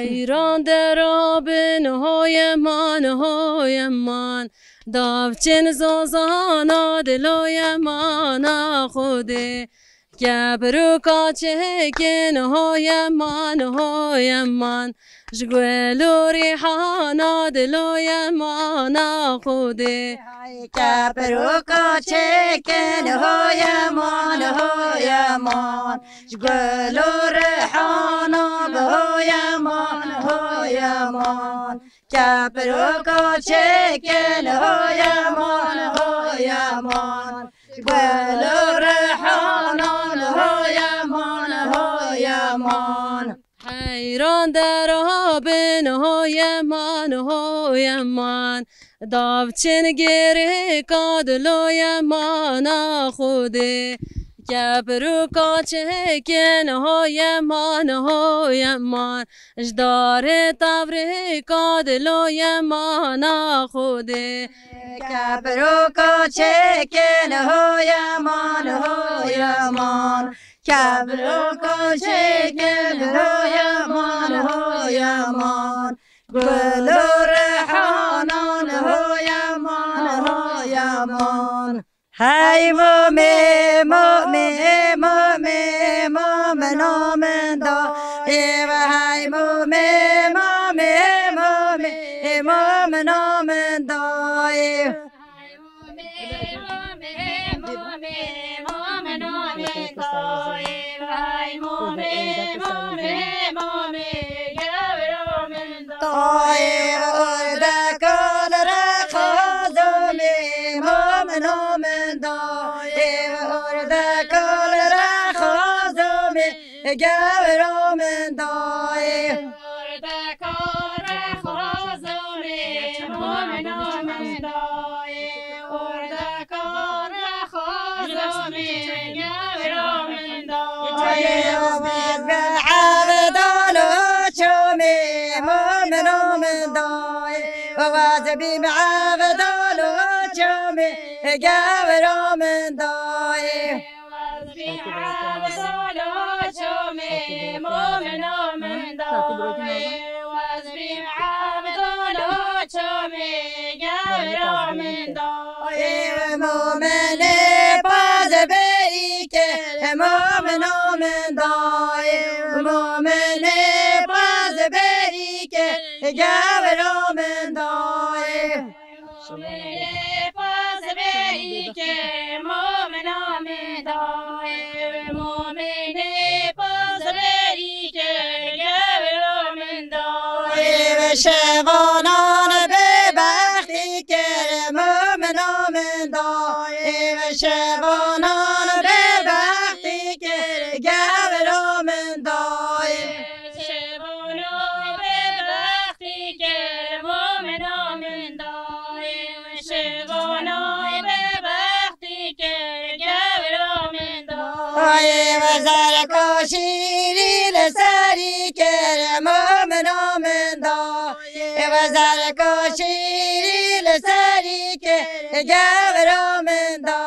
حیران در آب نهای من داوچن زازانا دلوی من خوده گبرو کاچه که نهای من جگلو ریحانا دلوی من خوده گبرو کاچه که نهای من جگلو ریحانا بهای من گبرو کاچه که نهای من جگلو ریحانا من حیران در آب نهای من داوچن گره کادلوی من خوده گبرو کاچه که نهای من اجدار تبره کادلوی من خوده گبرو کاچه که نهای من گبرو کاچه که نهای من گل و ریحانا نهای من های مومن دا ای و های مومن دا ای گاورا من دای ورد کار خازمی مومنا من دای ورد کار خازمی گاورا من دای وبد عبدالو چومی مومنا من دای وواجبی عبدالو چومی گاورا من دای مومنا من دای وزبی عبدالله چومی گاورا من دای مومن باز بری که مومنا من دای مومن باز بری که گاورا من دای مومن باز بری که مومنا من دای مومن باز بری که گاورا من دای شوانان به بختی که مومنا من دای شوانان به بختی که گاورا من دای شوانان به بختی که مومنا من دای شوانان به بختی که گاورا من دای وزر کاشیری لسری که مومنا من دای وزر کاشیری لسری که گاورا من دای